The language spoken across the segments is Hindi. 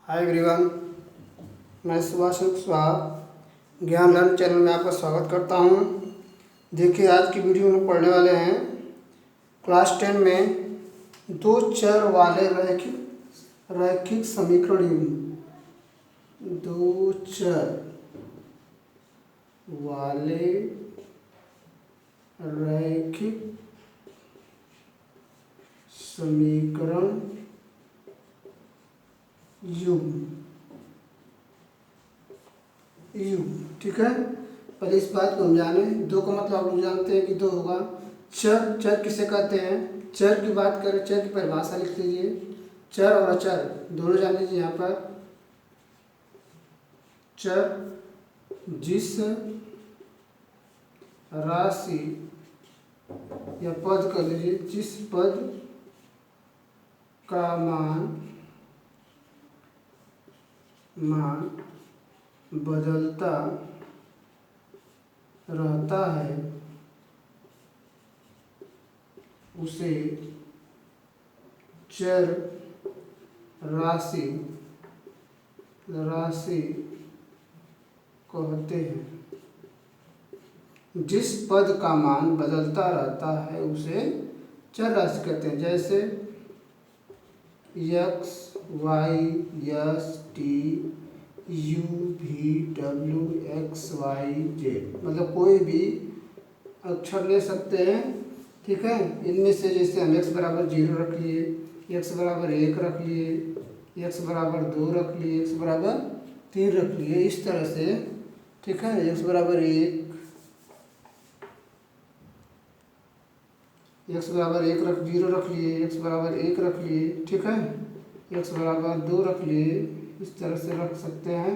हाय एवरीवन, मैं सुभाष कुशवाहा ज्ञान लर्न चैनल में आपका स्वागत करता हूं। देखिए, आज की वीडियो में पढ़ने वाले हैं क्लास 10 में दो चर वाले रैखिक रैखिक समीकरण युग्म। दो चर वाले रैखिक समीकरण युग्म। ठीक है, पहले इस बात को हम जाने। दो का मतलब आप लोग जानते हैं कि दो होगा। चर, चर किसे कहते हैं? चर की बात करें, चर की परिभाषा लिख लीजिए। चर और अचर दोनों जान लीजिए। यहाँ पर चर जिस राशि या पद कर लीजिए, जिस पद का मान बदलता रहता है उसे चर राशि कहते हैं। जिस पद का मान बदलता रहता है उसे चर राशि कहते हैं। जैसे x, y, s, t, u, v, w, x, y, z, मतलब कोई भी अक्षर ले सकते हैं। ठीक है, इनमें से जैसे हम x बराबर 0 रख लिए, x बराबर 1 रख लिए, x बराबर 2 रख लिए, x बराबर 3 रख लिए, इस तरह से। ठीक है, x बराबर 1, x बराबर 1 रख 0 रख लिए, x बराबर 1 रख लिए। ठीक है, x बराबर 2 रख लिए, इस तरह से रख सकते हैं।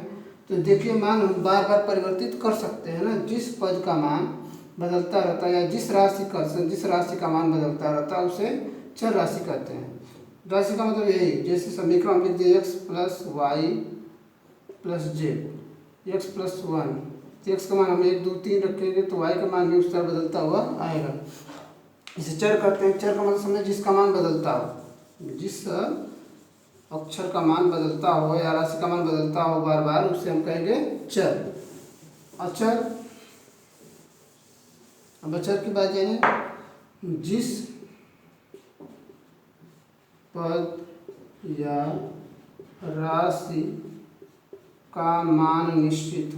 तो देखिए, मान हम बार बार परिवर्तित कर सकते हैं ना। जिस पद का मान बदलता रहता है या जिस राशि का मान बदलता रहता है उसे चर राशि कहते हैं। राशि का मतलब यही, जैसे समीकरण हम लिख दिए x plus Y plus Z, X plus 1, तो एक्स का मान हम 1, 2, 3 रखेंगे तो y का मान भी उस तरह बदलता हुआ आएगा। इसे चर करते हैं। चर का मतलब समझे जिसका मान बदलता हो, जिस अक्षर का मान बदलता हो या राशि का मान बदलता हो बार बार, उसे हम कहेंगे चर। अचर, अब अचर की बात जानिए। जिस पद या राशि का मान निश्चित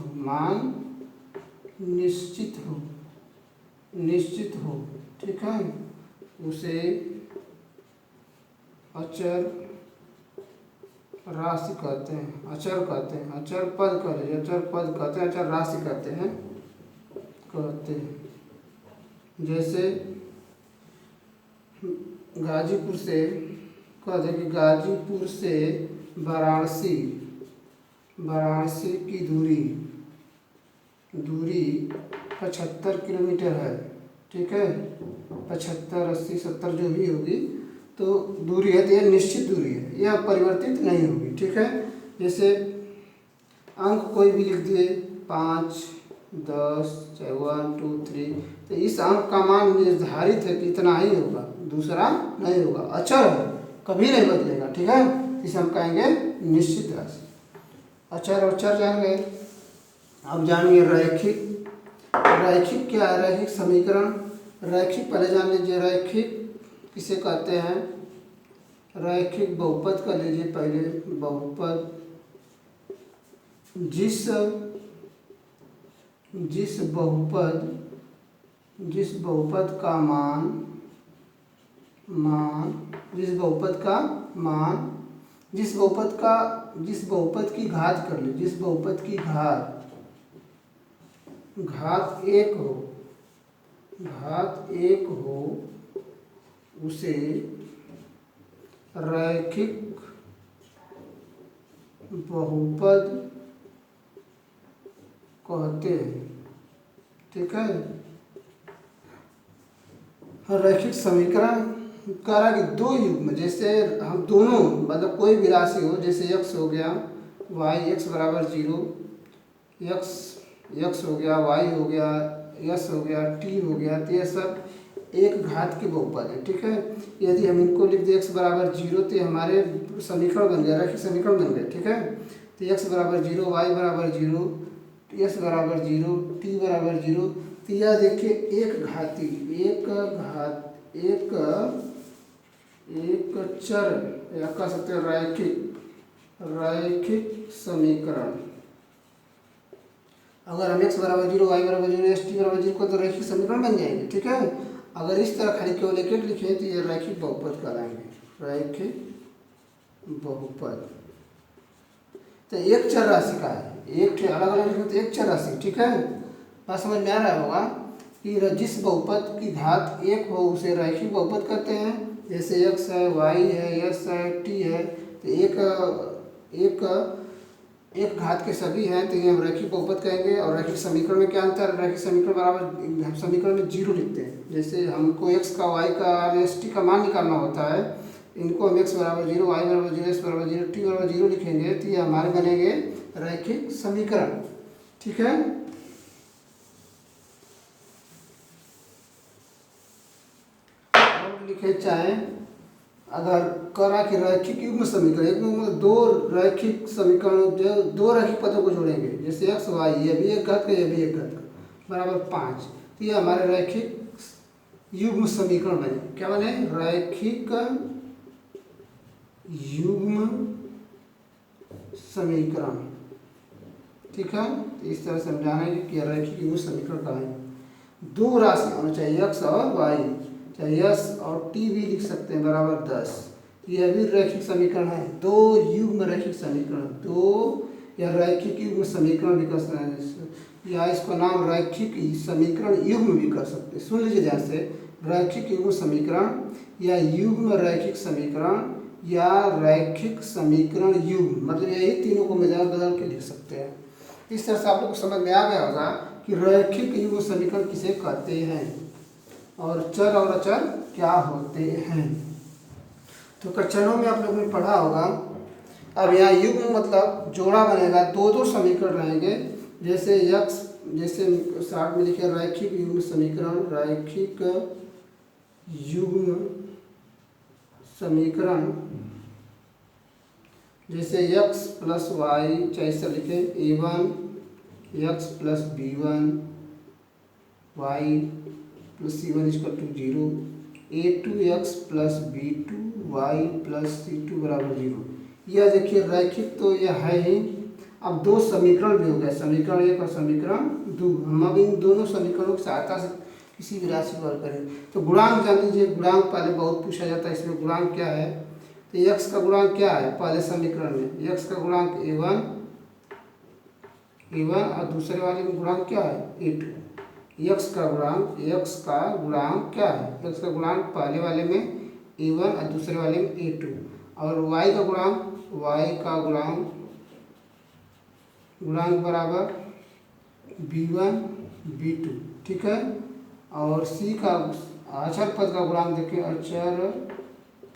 हो, ठीक है, उसे अचर राशि कहते हैं, अचर कहते हैं। अचर पद कहते हैं, अचर पद कहते हैं, अचर राशि कहते हैं। जैसे गाजीपुर से कहते हैं कि गाजीपुर से वाराणसी की दूरी 75 किलोमीटर है। ठीक है, 75, 80, 70 जो भी होगी तो दूरी है, तो यह निश्चित दूरी है, यह परिवर्तित नहीं होगी। ठीक है, जैसे अंक कोई भी लिख दिए, 5, 10, चाहे 1, 2, 3, तो इस अंक का मान निर्धारित है कि इतना ही होगा, दूसरा नहीं होगा, अचर है, कभी नहीं बदलेगा। ठीक है, इसे हम कहेंगे निश्चित राशि। अचर और चर जान गए। अब जानिए रैखिक। रैखिक क्या है? रैखिक समीकरण। रैखिक पहले जान लीजिए, रैखिक किसे कहते हैं? रैखिक बहुपद का लीजिए पहले। बहुपद जिस बहुपद का मान जिस बहुपद की घात कर ली, जिस बहुपद की घात एक हो उसे रैखिक बहुपद कहते हैं। ठीक है, रैखिक समीकरण करा कि दो युग्म, जैसे हम दोनों मतलब कोई भी राशि हो, जैसे x हो गया, y x बराबर 0, x हो गया, y हो गया, s हो गया, t हो गया, तो ये सब एक घात के बहुपद है, ठीक है। यदि हम इनको लिख दें x बराबर 0 तो हमारे समीकरण बन गया, रैखिक समीकरण बन गए, ठीक है। तो x बराबर 0, y बराबर 0, s बराबर 0, t बराबर 0। तो यह देखिए एक घाती, एक चर या कह सकते हैं रैखिक समीकरण। अगर हम x बराबर 0, y बराबर 0, s t बराबर 0 को तो रैखिक समीकरण बन जाएंगे, ठीक है। अगर इस तरह खाली केवल एक लिखें तो ये रैखिक बहुपद कहलाएंगे, रैखिक बहुपद। तो एक चर राशि का है, एक अलग अलग लिखें तो एक चर राशि, ठीक है। बात समझ में आ रहा होगा कि जिस बहुपद की घात एक हो उसे रैखिक बहुपद कहते हैं। जैसे x है, y है, s है, t है, तो एक घात के सभी हैं तो ये हम रैखिक बहुपद कहेंगे। और रैखिक समीकरण में क्या अंतर है? रैखिक समीकरण बराबर हम समीकरण में 0 लिखते हैं। जैसे हमको x का, y का और s t का मान निकालना होता है, इनको हम x बराबर 0, y बराबर 0, s बराबर 0, t बराबर 0 लिखेंगे तो ये हमारे बनेंगे रैखिक समीकरण, ठीक है। और लिखे चाहे अगर करा कि रैखिक युग्म समीकरण, एक मतलब दो रैखिक समीकरण, जो दो रैखिक पदों को जोड़ेंगे, जैसे x y, ये भी एक घात का, ये भी एक घात का, बराबर 5, तो ये हमारे रैखिक युग्म समीकरण बने। क्या बने? रैखिक युग्म समीकरण, ठीक है। तो इस तरह समझाना है कि रैखिक युग्म समीकरण का है। दो राशि होना चाहिए x और y, चाहे s और t भी लिख सकते हैं, बराबर 10। यह भी रैखिक समीकरण है, दो युग्म रैखिक समीकरण, दो या रैखिक युग्म समीकरण भी कर सकते हैं, या इसको नाम रैखिक समीकरण युग्म भी कर सकते हैं। सुन लीजिए ध्यान से, रैखिक युग्म समीकरण या युग्म रैखिक समीकरण या रैखिक समीकरण युग्म, मतलब यही तीनों को बदल बदल के लिख सकते हैं। इस तरह से आप लोग को समझ में आ गया होगा कि रैखिक युग्म समीकरण किसे कहते हैं और चर और अचर क्या होते हैं। तो कक्षाओं में आप लोगों ने पढ़ा होगा। अब यहाँ युग्म मतलब जोड़ा बनेगा, दो दो समीकरण रहेंगे। जैसे x, जैसे साथ में लिखे रैखिक युग्म समीकरण, रैखिक युग्म समीकरण, जैसे x प्लस वाई, चाहे इसे लिखे a1 x plus b1 y plus c1 equal to 0, a2x plus b2 y plus c2 बराबर 0। यह देखिए रैखिक तो यह है ही। अब दो समीकरण भी हो गए, समीकरण 1 और समीकरण 2। हम अब इन दोनों समीकरणों की सहायता से किसी भी राशि को हल करें। तो गुणांक जान लीजिए, गुणांक पहले बहुत पूछा जाता है, इसमें गुणांक क्या है। तो x का गुणांक क्या है पहले समीकरण में? x का गुणांक a1 और दूसरे वाले में गुणांक क्या है? a2। x का गुणांक क्या है? x का गुणांक पहले वाले में a1 और दूसरे वाले में a2। और y का गुणांक बराबर b1 b2, ठीक है। और c का अचर पद का गुणांक देखिए, अचर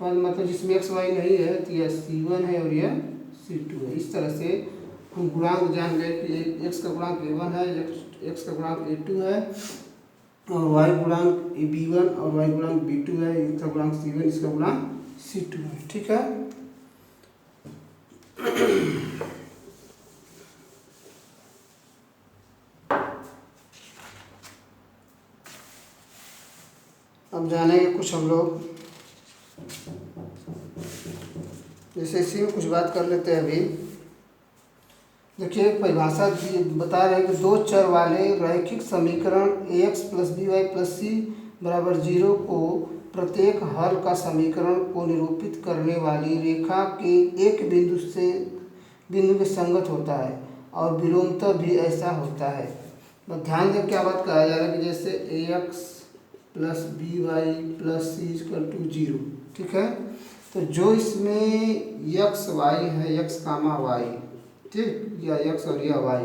पद मतलब जिसमें x y नहीं है तो यह c1 है और यह c2 है। इस तरह से हम गुणांक जान गए कि x का गुणांक a1 है, x का गुणांक a2 है, और y गुणांक b1 और y गुणांक b2 है, इसका गुणांक c1, इसका गुणांक c2 है, ठीक है। अब जानेंगे कुछ हम लोग, जैसे इसी में कुछ बात कर लेते हैं अभी। देखिए परिभाषा बता रहे हैं कि दो चर वाले रैखिक समीकरण ax plus B Y plus C बराबर 0 को प्रत्येक हल का समीकरण को निरूपित करने वाली रेखा के एक बिंदु के संगत होता है और विलोमतः भी ऐसा होता है। तो ध्यान दें क्या बात कहा जा रहा है कि जैसे ax plus B Y plus C equal to 0, ठीक है। तो जो इसमें x y है, x कामा y, ठीक, या x और यह y,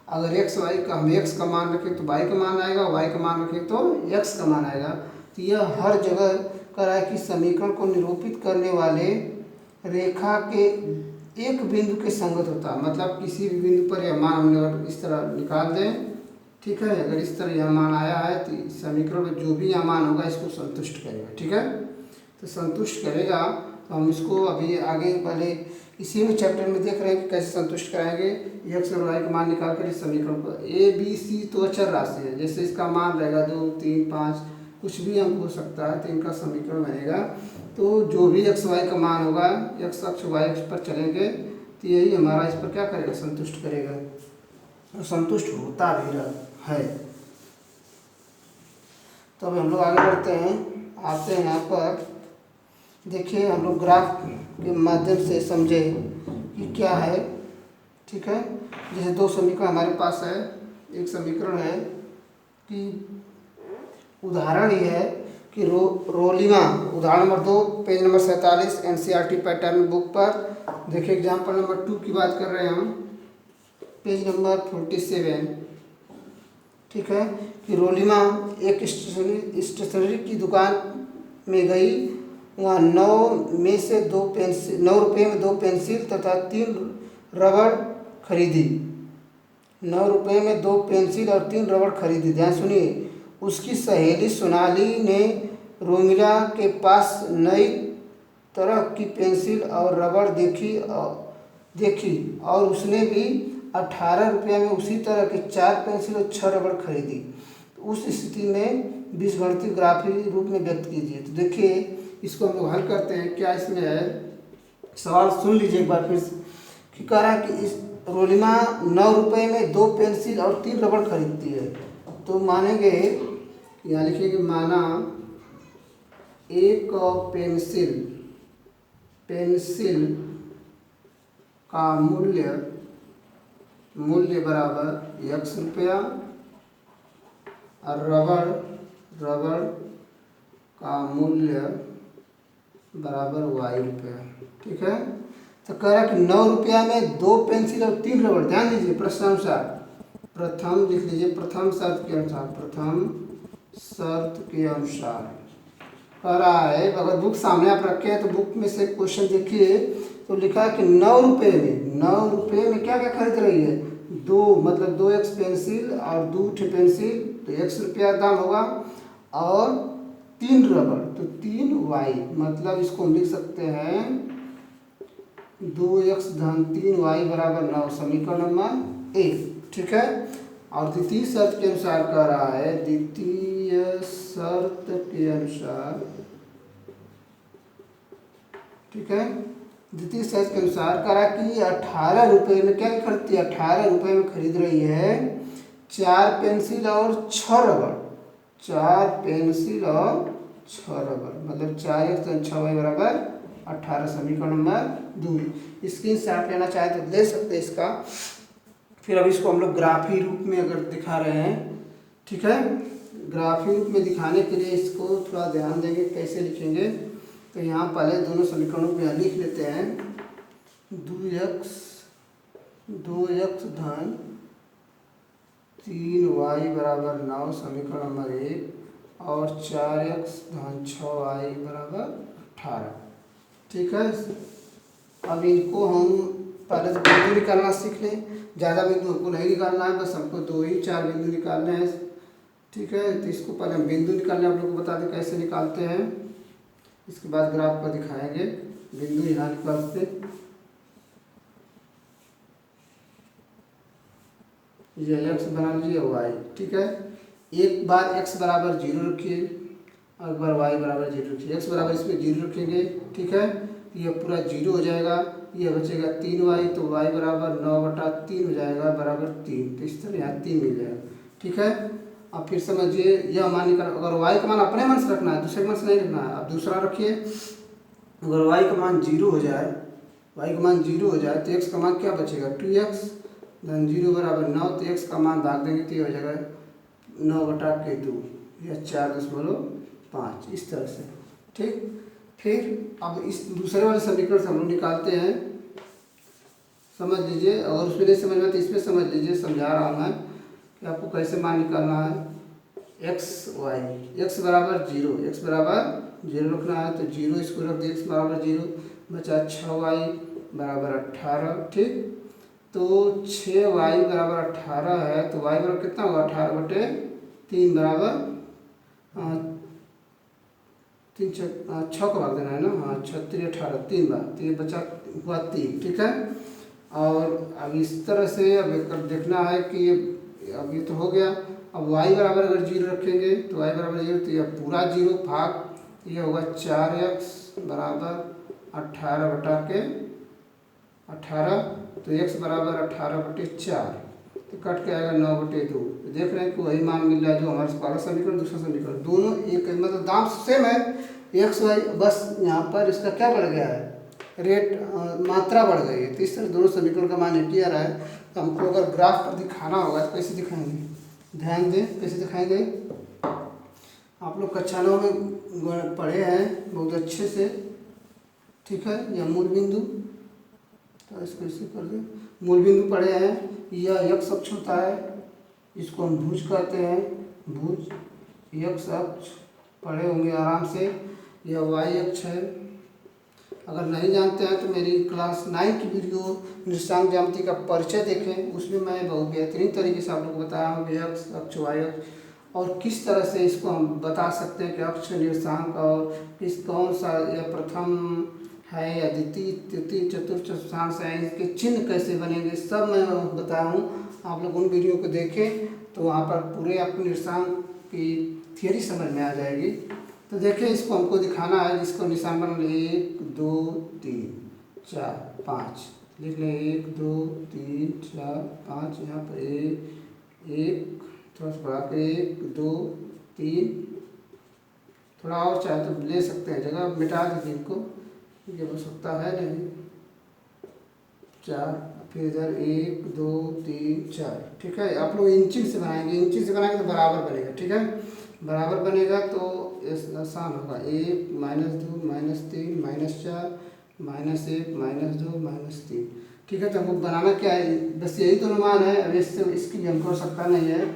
अगर x y का हम x का मान रखें तो y का मान आएगा, y का मान रखें तो x का मान आएगा। तो यह हर जगह कह रहा है कि समीकरण को निरूपित करने वाले रेखा के एक बिंदु के संगत होता है। मतलब किसी भी बिंदु पर यह मान हम अगर इस तरह निकाल दें, ठीक है। अगर इस तरह यह मान आया है तो इस समीकरण में जो भी यह मान होगा इसको संतुष्ट करेगा। ठीक है, तो संतुष्ट करेगा तो हम इसको अभी आगे पहले इसी में चैप्टर में देख रहे हैं कि कैसे संतुष्ट कराएंगे। एक्स और वाई का मान निकाल कर इस समीकरण को, ए बी सी तो अचर राशि है, जैसे इसका मान रहेगा 2 3 5 कुछ भी अंक हो सकता है, तो इनका समीकरण बनेगा। तो जो भी एक्स वाई का मान होगा, एक्स अक्ष वाई अक्ष पर चलेंगे तो यही हमारा इस पर क्या करेगा, संतुष्ट करेगा, और संतुष्ट होता भी है। तो अब हम लोग आगे बढ़ते हैं, आते हैं यहाँ पर। देखिए हम लोग ग्राफ के माध्यम से समझे कि क्या है। ठीक है, जैसे दो समीकरण हमारे पास है। एक समीकरण है कि उदाहरण ये है कि रोलिमा, उदाहरण number 2 page number 47 NCERT pattern book पर। देखिए एग्जाम्पल नंबर 2 की बात कर रहे हैं हम, पेज नंबर 47। ठीक है, कि रोलिमा एक स्टेशनरी की दुकान में गई, वहाँ 9 रुपये में 2 पेंसिल तथा 3 रबड़ खरीदी। 9 रुपये में 2 पेंसिल और 3 रबड़ खरीदी। ध्यान सुनिए, उसकी सहेली सोनाली ने रोमिला के पास नई तरह की पेंसिल और रबड़ देखी और उसने भी 18 रुपये में उसी तरह के 4 पेंसिल और 6 रबड़ खरीदी। तो उस स्थिति में बीजगणितीय ग्राफी रूप में व्यक्त कीजिए। तो देखिए इसको हम लोग हल करते हैं। क्या इसमें है, सवाल सुन लीजिए एक बार फिर कि कह रहा है कि इस रोलिमा 9 रुपये में 2 पेंसिल और 3 रबड़ खरीदती है। तो मानेंगे, यहाँ लिखेंगे माना एक पेंसिल का मूल्य बराबर x रुपया और रबड़ का मूल्य बराबर y रुपया। ठीक है, तो कह रहा है कि 9 रुपया में 2 पेंसिल और 3 रबड़। ध्यान दीजिए प्रश्नानुसार, प्रथम लिख लीजिए, प्रथम शर्त के अनुसार कह रहा है। अगर बुक सामने आप रखे हैं तो बुक में से क्वेश्चन देखिए, तो लिखा है कि 9 रुपये में क्या क्या खरीद रही है, 2 मतलब 2x पेंसिल और 2 पेंसिल, तो x रुपया दाम होगा, और 3 रबड़ तो 3y, मतलब इसको हम लिख सकते हैं 2x धन 3y बराबर 9, समीकरण नंबर 1। ठीक है, और द्वितीय शर्त के अनुसार कह रहा है, द्वितीय शर्त के अनुसार, ठीक है, द्वितीय शर्त के अनुसार कह रहा है कि 18 रुपये में क्या खरीदती है, 18 रुपये में खरीद रही है 4 पेंसिल और 6 रबड़, 4 पेंसिल और 6 रबड़, मतलब 4x धन 6y बराबर 18, समीकरण नंबर 2। स्क्रीनशॉट लेना चाहे तो ले सकते हैं इसका। फिर अब इसको हम लोग ग्राफी रूप में अगर दिखा रहे हैं, ठीक है, ग्राफी रूप में दिखाने के लिए इसको थोड़ा ध्यान देंगे कैसे लिखेंगे। तो यहाँ पहले दोनों समीकरणों को यहाँ लिख लेते हैं, 2x धन 3y बराबर 9, समीकरण नंबर 1, और 4x धन 6y बराबर 18। ठीक है, अब इनको हम पहले तो बिंदु निकालना सीख लें। ज़्यादा बिंदु हमको नहीं निकालना है, बस हमको 2 ही 4 बिंदु निकालने हैं। ठीक है, तो इसको पहले हम बिंदु निकालने आप लोग को बता दें कैसे निकालते हैं, इसके बाद ग्राफ पर दिखाएंगे। बिंदु यहाँ निकालते, ये x बना लीजिए y। ठीक है, एक बार x बराबर 0 रखिए और एक बार y बराबर 0 रखिए। x बराबर इसमें 0 रखेंगे, ठीक है, ये पूरा 0 हो जाएगा, ये बचेगा 3y, तो y बराबर 9/3 हो जाएगा बराबर 3। तो इस तरह यहाँ 3 मिल जाएगा। ठीक है, अब फिर समझिए यह मान निकाल, अगर y का मान अपने मन से रखना है, दूसरे मन से नहीं रखना है। अब दूसरा रखिए, अगर y का मान 0 हो जाए, तो x का मान क्या बचेगा, 2x धन 0 बराबर 9, तो x का मान भाग देंगे तो ये हो जाएगा 9/2 या 4.5, इस तरह से। ठीक, फिर अब इस दूसरे वाले समीकरण से हम लोग निकालते हैं। समझ लीजिए, अगर उसमें नहीं समझ में तो इसमें समझ लीजिए, समझा रहा हूँ मैं कि आपको कैसे मान निकालना है। x बराबर 0 रखना है, तो 0 इसको रख दिए, x बराबर 0, बचा 6y बराबर 18। ठीक, तो 6y बराबर 18 है, तो y बराबर कितना होगा 18/3 बराबर 6 को भाग देना है ना। हाँ 36 18 3 बार, तो ये बचा हुआ 3, ठीक है। और अब इस तरह से अब देखना है कि अब ये तो हो गया। अब y बराबर अगर 0 रखेंगे तो y बराबर 0, तो यह पूरा 0 भाग ये होगा 4x बराबर 18/18, तो x बराबर 18/4, तो कट के आएगा 9/2। देख रहे हैं कि वही मान मिल रहा है जो हमारे पहला समीकरण दूसरा समीकरण दोनों एक, मतलब दाम सेम है एक्स वाई, बस यहाँ पर इसका क्या बढ़ गया है, रेट मात्रा बढ़ गई है। तो इस तरह दोनों समीकरण का मान एक ही आ रहा है। तो हमको अगर ग्राफ पर दिखाना होगा तो कैसे दिखाएंगे, ध्यान दें कैसे दिखाएंगे। आप लोग कक्षा 9 में पढ़े हैं बहुत अच्छे से, ठीक है। यह मूल बिंदु, तो इसको इसे कर दें, मूल बिंदु पढ़े हैं। यह x अक्ष होता है, इसको हम भुज कहते हैं, भुज x अक्ष पढ़े होंगे आराम से। यह y अक्ष है। अगर नहीं जानते हैं तो मेरी क्लास 9 की वीडियो निर्देशांक ज्यामिति का परिचय देखें, उसमें मैं बहुत बेहतरीन तरीके से आप लोग को बताया हूँ x अक्ष y अक्ष, और किस तरह से इसको हम बता सकते हैं कि अक्ष निर्देशांक और कौन सा या प्रथम है या द्वितीय तृतीय चतुर्थ चतुर्थांश है, इसके चिन्ह कैसे बनेंगे, सब मैं बताया हूँ। आप लोग उन वीडियो को देखें तो वहाँ पर पूरे आपको निर्देशांक की थियरी समझ में आ जाएगी। तो देखिए इसको हमको दिखाना है, जिसको निशान बना 1 2 3 4 5 लिख लें, 1 2 3 4 5, यहाँ पर 1 थोड़ा सा बढ़ा के 1 2 3, थोड़ा और चाहे तो ले सकते हैं जगह, मिटा दीजिए इनको, ये आवश्यकता है नहीं, 4, फिर इधर 1 2 3 4, ठीक है। आप लोग इंची से बनाएंगे, इंची से बनाएंगे तो बराबर बनेगा, ठीक है। बराबर बनेगा तो आसान होगा, 1 -2 -3 -4 -1 -2 -3, ठीक है। तो हमको बनाना क्या है, बस यही तो अनुमान है, अब इससे इसकी भी हमको आवश्यकता नहीं है।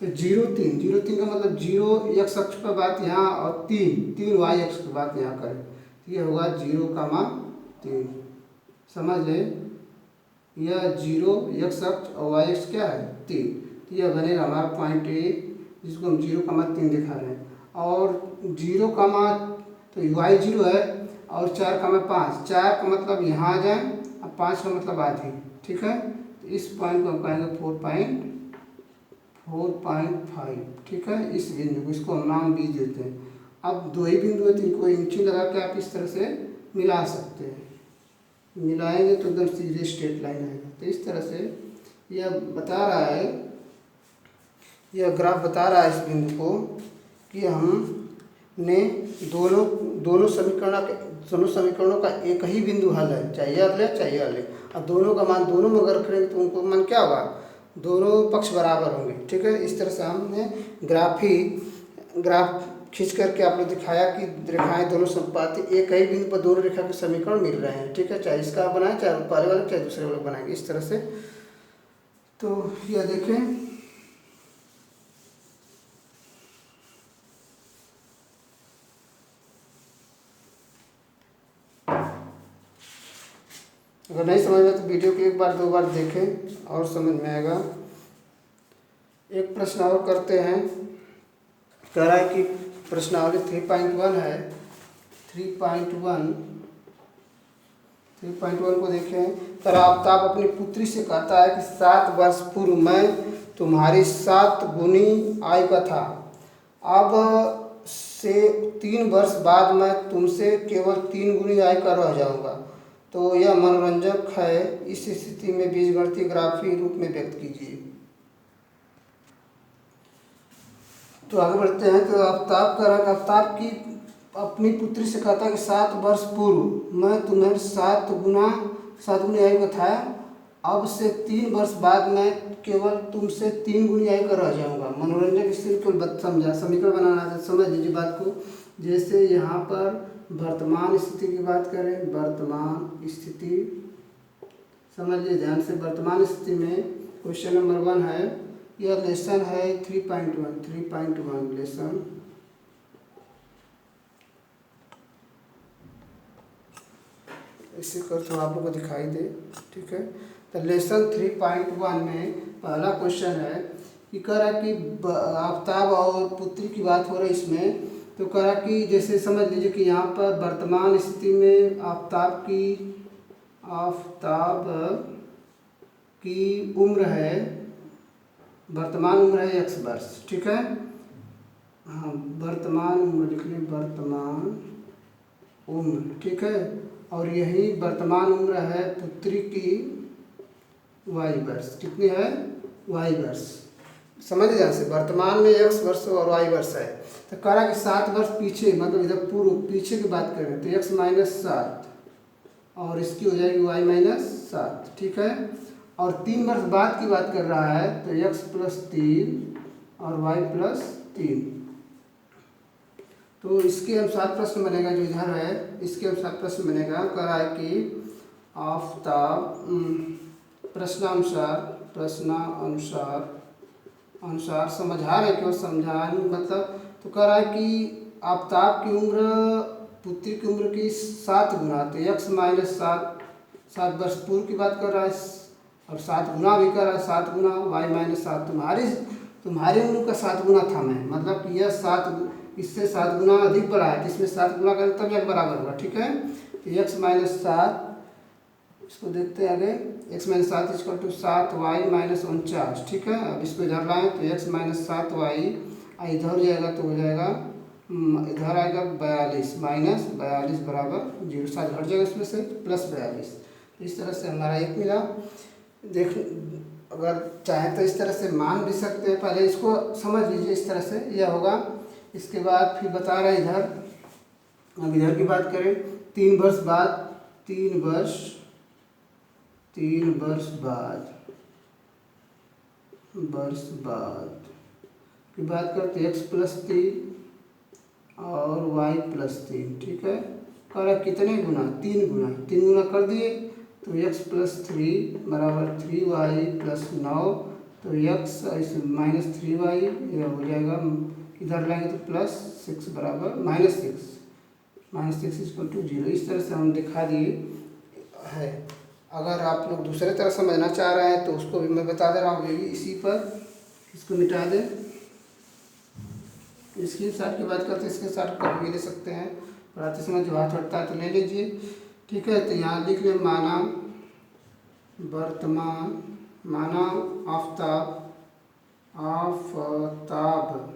तो 0 3 0 3 का मतलब 0 x अक्ष पर बात यहाँ और 3 y अक्ष पर बात यहाँ करें, ये होगा 0,3, समझ लें। यह 0 x अक्ष और y अक्ष क्या है 3, तो यह बनेगा हमारा पॉइंट A, जिसको हम 0,3 दिखा रहे हैं। और 0, तो y 0 है और 4,5, 4 का मतलब यहाँ आ जाए और 5 का मतलब आधी, ठीक है। तो इस पॉइंट को हम कहेंगे 4.5, ठीक है। इस बिंदु को, इसको हम नाम B देते हैं। अब दो ही बिंदु है तो इनको इंची लगा के आप इस तरह से मिला सकते हैं, मिलाएंगे तो एकदम सीधे स्ट्रेट लाइन आएगा। तो इस तरह से यह बता रहा है, यह ग्राफ बता रहा है इस बिंदु को कि हमने दोनों समीकरणों का एक ही बिंदु हल है, चाहे यह ले चाहे यह ले। अब दोनों का मान दोनों में अगर करेंगे तो उनको मान क्या होगा, दोनों पक्ष बराबर होंगे, ठीक है। इस तरह से हमने ग्राफ खींच करके आप लोग दिखाया कि रेखाएं दोनों संपाती एक ही बिंदु पर दोनों रेखा के समीकरण मिल रहे हैं, ठीक है। चाहे इसका आप बनाएं, चाहे पहले वाले चाहे दूसरे वाले बनाएंगे, इस तरह से। तो यह देखें, अगर नहीं समझ में तो वीडियो को एक बार दो बार देखें और समझ में आएगा। एक प्रश्न और करते हैं, कह रहा है कि प्रश्नावली 3.1 है, 3.1 को देखें। तर आफ्ताब अपनी पुत्री से कहता है कि 7 वर्ष पूर्व मैं तुम्हारी 7 गुनी आयु का था, अब से 3 वर्ष बाद मैं तुमसे केवल 3 गुनी आयु का रह जाऊंगा, तो यह मनोरंजक है। इस स्थिति में बीजगणितीय ग्राफी रूप में व्यक्त कीजिए। तो आगे बढ़ते हैं। तो आफ्ताब की अपनी पुत्री से कहता है कि 7 वर्ष पूर्व मैं तुम्हें 7 गुनी आयु का था, अब से 3 वर्ष बाद मैं केवल तुमसे 3 गुनी आयु का रह जाऊंगा। मनोरंजक स्थिति को समझा, समीकरण बनाना है, समझ लीजिए बात को। जैसे यहाँ पर वर्तमान स्थिति की बात करें, वर्तमान स्थिति समझ लीजिए ध्यान से। वर्तमान स्थिति में क्वेश्चन नंबर 1 है, यह लेसन है 3.1 लेसन। इसी कर तो आप लोग को दिखाई दे, ठीक है। तो लेसन 3.1 में पहला क्वेश्चन है कि कह रहा कि आफताब और पुत्री की बात हो रही इसमें। तो कह रहा कि जैसे समझ लीजिए कि यहाँ पर वर्तमान स्थिति में आफताब की उम्र है, वर्तमान उम्र है x वर्ष, ठीक है। हाँ, वर्तमान उम्र लिख लें, वर्तमान उम्र, ठीक है। और यही वर्तमान उम्र है पुत्री की y वर्ष, कितनी है y वर्ष। समझ लीजिए से वर्तमान में x वर्ष और y वर्ष है। तो कह रहा कि 7 वर्ष पीछे, मतलब इधर पूर्व पीछे की बात करें तो x माइनस 7 और इसकी हो जाएगी y माइनस 7, ठीक है। और 3 वर्ष बाद की बात कर रहा है तो x प्लस 3 और y प्लस 3। तो इसके अनुसार प्रश्न बनेगा, जो इधर है इसके अनुसार प्रश्न बनेगा। कह रहा है कि आफताब अनुसार समझा रहे क्यों समझा मतलब। तो कह रहा है कि आफताब की उम्र पुत्री की उम्र की 7 गुना, तो x माइनस 7 वर्ष पूर्व की बात कर रहा है और 7 गुना भी कर रहा है, 7 गुना y माइनस 7। तुम्हारी उम्र का 7 गुना था मैं, मतलब कि यह 7 इससे 7 गुना अधिक बड़ा है, इसमें 7 गुना करें तब यह बराबर हुआ, ठीक है। तो x माइनस 7, इसको देखते हैं आगे, x minus 7 equal to 7y minus 49, ठीक है। अब इसको इधर लाएँ तो x माइनस 7y इधर जाएगा तो हो जाएगा, इधर आएगा 42 माइनस 42 बराबर 0, 7 घट जाएगा इसमें से प्लस 42। इस तरह से हमारा एक मिला। देख अगर चाहें तो इस तरह से मान भी सकते हैं, पहले इसको समझ लीजिए, इस तरह से यह होगा। इसके बाद फिर बता रहे इधर, अब इधर की बात करें 3 वर्ष बाद, 3 वर्ष बाद की बात करते x प्लस 3 और y प्लस 3, ठीक है। कह रहा कितने गुना, 3 गुना कर दिए तो x प्लस 3 बराबर 3y प्लस 9, तो x इस माइनस 3y यह हो जाएगा, इधर लाएंगे तो प्लस 6 बराबर माइनस 6 इक्वल टू 0। इस तरह से हम दिखा दिए है। अगर आप लोग दूसरे तरह समझना चाह रहे हैं तो उसको भी मैं बता दे रहा हूँ, ये भी इसी पर, इसको मिटा दें। इसकी शॉट की बात करते हैं, इसके शॉट कभी भी ले सकते हैं, पढ़ाते समय जो हाथ हटता है तो ले लीजिए, ठीक है। तो यहाँ लिख लें माना आफताब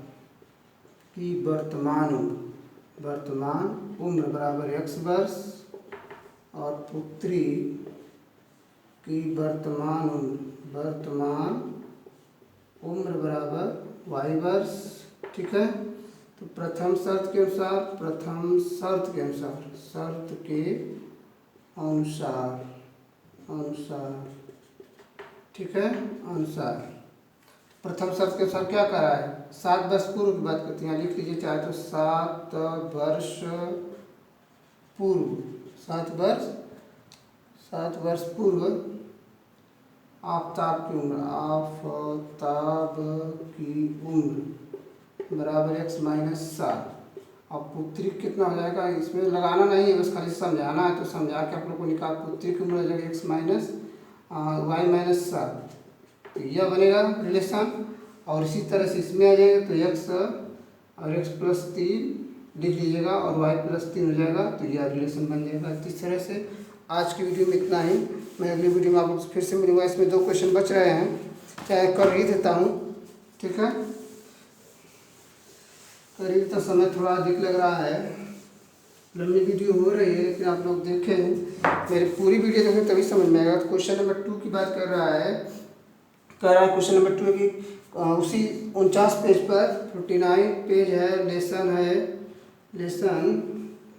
की वर्तमान उम्र बराबर x वर्ष और पुत्री की वर्तमान उम्र बराबर y वर्ष, ठीक है। तो प्रथम शर्त के अनुसार ठीक है, प्रथम शर्त के अनुसार क्या कर रहा है, 7 वर्ष पूर्व की बात करते हैं, लिख लीजिए चाहे तो 7 वर्ष पूर्व आफताब की उम्र बराबर x माइनस 7। अब पुत्री कितना हो जाएगा, इसमें लगाना नहीं है, बस खाली समझाना है, तो समझा के आप लोग को निकाल, पुत्री की उम्र हो जाएगी x माइनस y माइनस 7, तो यह बनेगा रिलेशन। और इसी तरह से इसमें आ जाएगा तो x और x प्लस 3 लिख लीजिएगा और y प्लस 3 हो जाएगा, तो यह रिलेशन बन जाएगा। इस तरह से आज की वीडियो में इतना ही। मैं अगली वीडियो में आप लोग फिर से मिलूँगा। इसमें 2 क्वेश्चन बच रहे हैं, चाहे कर ही देता हूँ, ठीक है। करीब तो समय थोड़ा अधिक लग रहा है, लंबी वीडियो हो रही है, लेकिन आप लोग देखें, मेरी पूरी वीडियो देखें तभी समझ में आएगा। क्वेश्चन नंबर 2 की बात कर रहा है, क्वेश्चन नंबर 2 की उसी 49 पेज पर 49 पेज है,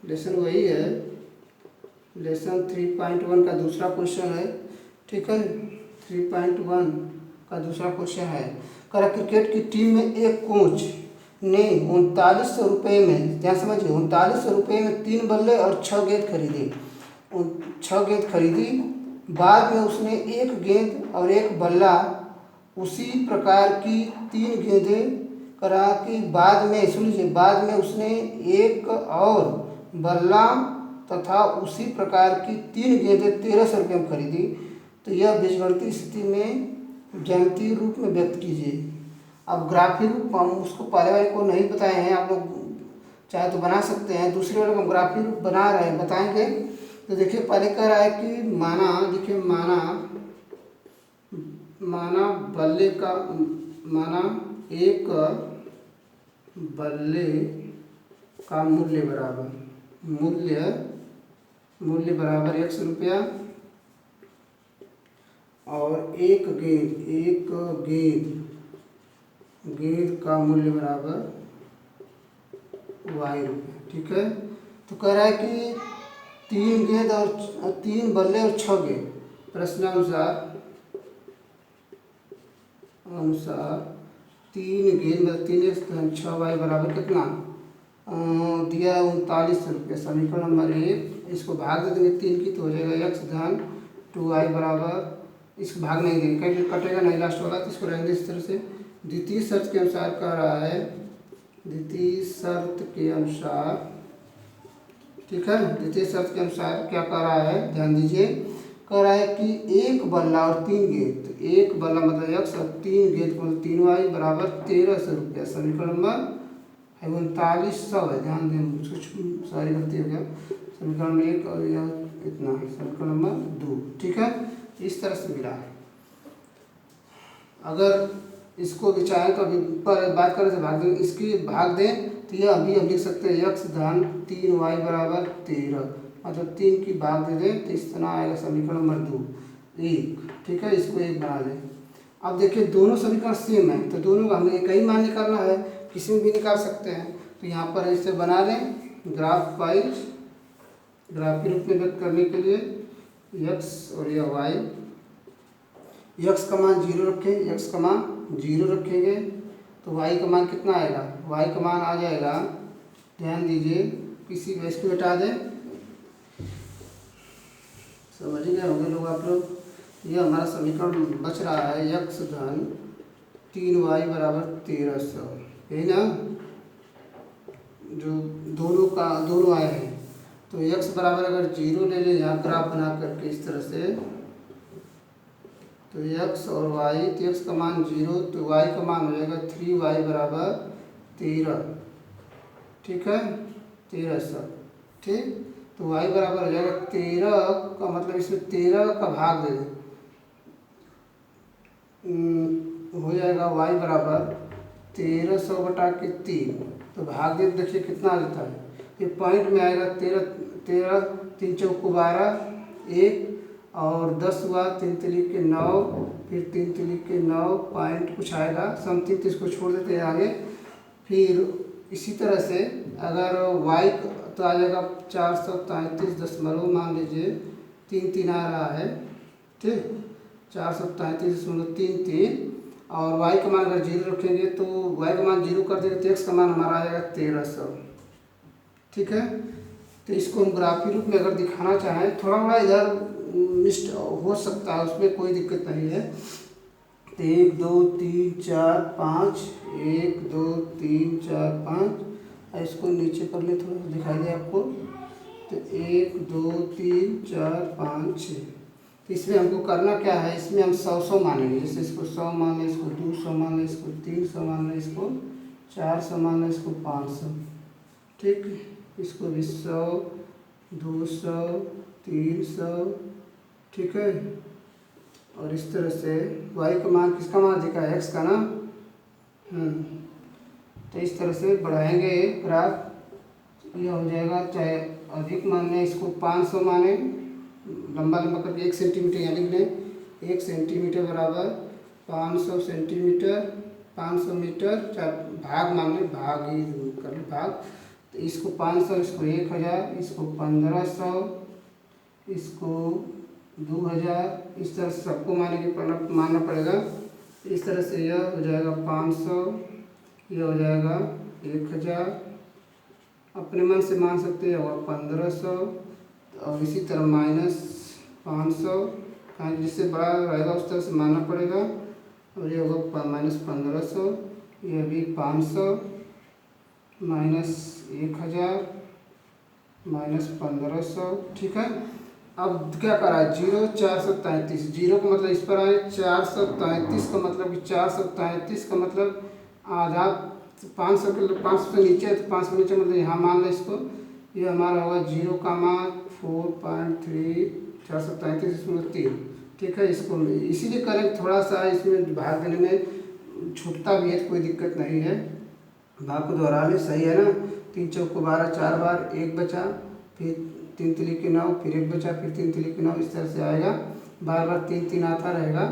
लेसन वही है, लेसन 3.1 का दूसरा क्वेश्चन है, ठीक है। 3.1 का दूसरा क्वेश्चन है, क्रिकेट की टीम में एक कोच ने 3900 रुपये में, ध्यान समझिए, 3900 रुपये में 3 बल्ले और 6 गेंद खरीदी। बाद में उसने 1 गेंद और 1 बल्ला उसी प्रकार की 3 गेंदें करा कि बाद में उसने 1 और बल्ला तथा उसी प्रकार की 3 गेंदें 1300 रुपये में खरीदी। तो यह बीजगणितीय स्थिति में ज्यामितीय रूप में व्यक्त कीजिए। अब ग्राफी रूप हम उसको पहले वाले को नहीं बताए हैं, आप लोग चाहे तो बना सकते हैं। दूसरे वाले को हम ग्राफी रूप बना रहे हैं, बताएंगे। तो देखिए पहले कह रहा है कि माना, देखिए माना बल्ले का, माना एक बल्ले का मूल्य बराबर x रुपया और एक गेंद का मूल्य बराबर y रुपया। ठीक है, तो कह रहा है कि 3 गेंद और 3 बल्ले और 6 गेंद, प्रश्नानुसार 3 गेंद मतलब 3x 6y बराबर कितना दिया 39 रुपये। समीकरण नंबर 1, इसको भाग दे देंगे 3 की तो हो जाएगा x धन 2y बराबर, इसको भाग नहीं देंगे कहीं कटेगा नहीं लास्ट वाला, तो इसको रहेंगे इस तरह से। द्वितीय शर्त के अनुसार कह रहा है, द्वितीय शर्त के अनुसार, ठीक है, द्वितीय शर्त के अनुसार क्या कह रहा है, ध्यान दीजिए। कह रहा है कि एक बल्ला और 3 गेंद, तो एक बल्ला मतलब x और 3 गेंद मतलब 3y बराबर 1300 रुपया। समीकरण नंबर 3900 है, ध्यान दें, कुछ सारी गलती हो गया। समीकरण 1 और यह इतना है, समीकरण नंबर 2। ठीक है, इस तरह से मिला है। अगर इसको भी चाहें तो अभी पर बात करें तो भाग दें, इसकी भाग दें तो यह अभी हम लिख सकते हैं x धन 3y बराबर 13, मतलब 3 की भाग दे दें तो इस तरह आएगा समीकरण नंबर 2 1। ठीक है, इसको 1 बना दें। अब देखिए दोनों समीकरण सेम है, तो दोनों का हमें एक ही मान निकालना है, किसी में भी निकाल सकते हैं। तो यहाँ पर इसे बना लें ग्राफ वाइज, ग्राफी रूप में व्यक्त करने के लिए x और यह y, x का मान 0 रखें, x का मान 0 रखेंगे तो y का मान कितना आएगा, y का मान आ जाएगा, ध्यान दीजिए, किसी बेस को हटा दें, समझ गए होंगे लोग आप लोग। यह हमारा समीकरण बच रहा है x धन 3y बराबर 1300, यही ना, जो दोनों आए हैं। तो x बराबर अगर 0 ले लें यहाँ ग्राफ बना करके इस तरह से, तो x और y, तो x का मान 0 तो y का मान हो जाएगा 3y बराबर 13। ठीक है, 1300। ठीक, तो y बराबर हो जाएगा 13 का मतलब इसमें 13 का भाग दे दें, हो जाएगा y बराबर 1300 बटा के 3, तो भाग दे देखिए कितना आ जाता है, ये पॉइंट में आएगा 13 3 चौको 12 1 और 10 हुआ 3 तिली के 9, फिर 3 तिली के 9 पॉइंट कुछ आएगा समथिंग, तो इसको छोड़ देते हैं आगे। फिर इसी तरह से अगर y तो आ जाएगा 433 मान लीजिए 3 आ रहा है, ठीक, 433.33, और y का मान अगर 0 रखेंगे तो y का मान 0 कर देंगे तो x का मान हमारा आ जाएगा 1300। ठीक है, तो इसको हम ग्राफी रूप में अगर दिखाना चाहें, थोड़ा थोड़ा इधर मिस्ट हो सकता है, उसमें कोई दिक्कत नहीं है। तो 1 2 3 4 5, 1 2 3 4 5, इसको नीचे कर ले, थोड़ा दिखाई दे आपको, तो 1 2 3 4 5 6। तो इसमें हमको करना क्या है, इसमें हम 100 मानेंगे, जैसे इसको 100 मान लें, इसको 200 मान लें, इसको 300 मान लें, इसको 400 मान लें, इसको 500। ठीक, इसको भी 100 200 300। ठीक है, और इस तरह से y का मान किसका मान दिखा है, x का ना, तो इस तरह से बढ़ाएंगे ग्राफ, यह हो जाएगा, चाहे अधिक मान लें, इसको 500 माने, लंबा करके 1 सेंटीमीटर यहाँ लिख लें, 1 सेंटीमीटर बराबर 500 सेंटीमीटर, 500 मीटर, चाहे भाग मान लें, भाग ही कर लें भाग, तो इसको 500, इसको 1000, इसको 1500, इसको 2000, इस तरह से सबको मानना पड़ेगा। इस तरह से यह हो जाएगा 500, यह हो जाएगा 1000, अपने मन से मान सकते हैं, और 1500, और इसी तरह -500, जिससे बड़ा रहेगा उस तरह से मानना पड़ेगा, और ये होगा -1500, यह भी 500, -1000, -1500। ठीक है, अब क्या करा है, 0 433, जीरो का मतलब इस पर आए, 433 का मतलब कि 433 का मतलब आधा, 500 के 500 से नीचे है तो 500 नीचे मतलब यहाँ मान लो इसको, ये हमारा होगा 0,4.3, 433 इसमें 3, ठीक है। इसको इसीलिए करें, थोड़ा सा इसमें भाग देने में छूटता भी है, कोई दिक्कत नहीं है, भाग को दोहराने सही है ना। 3 चौको 12, 4 बार 1 बचा, फिर 3 तिली के 9, फिर 1 बचा, फिर 3 तिली के 9, इस तरह से आएगा, बार बार 3 3 आता रहेगा।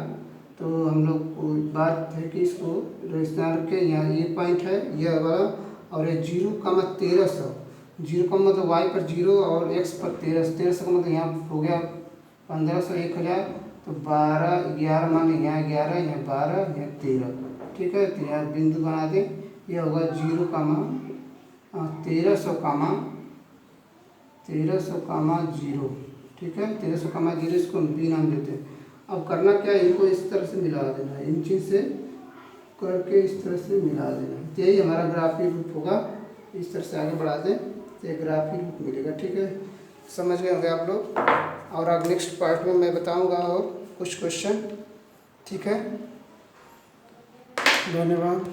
तो हम लोग को बात है कि इसको रेशनल के यहाँ ये पॉइंट है यह वाला, और ये 0,1300, 0 का मतलब वाई पर 0 और एक्स पर 1300 का मतलब यहाँ हो गया 1500, 1000, तो 12 11 मान यहाँ 11, यहाँ 12, यहाँ 13, ठीक है। तो यहाँ बिंदु बना दें, यह होगा 1300,0, ठीक है। 1300,0, इसको बी नाम देते हैं। अब करना क्या है, इनको इस तरह से मिला देना है, इन चीज़ से करके इस तरह से मिला देना है, तो यही हमारा ग्राफिक रूप होगा। इस तरह से आगे बढ़ा दें तो एक ग्राफिक रूप मिलेगा, ठीक है। समझ गए होंगे आप लोग, और अब नेक्स्ट पार्ट में मैं बताऊंगा और कुछ क्वेश्चन, ठीक है। धन्यवाद।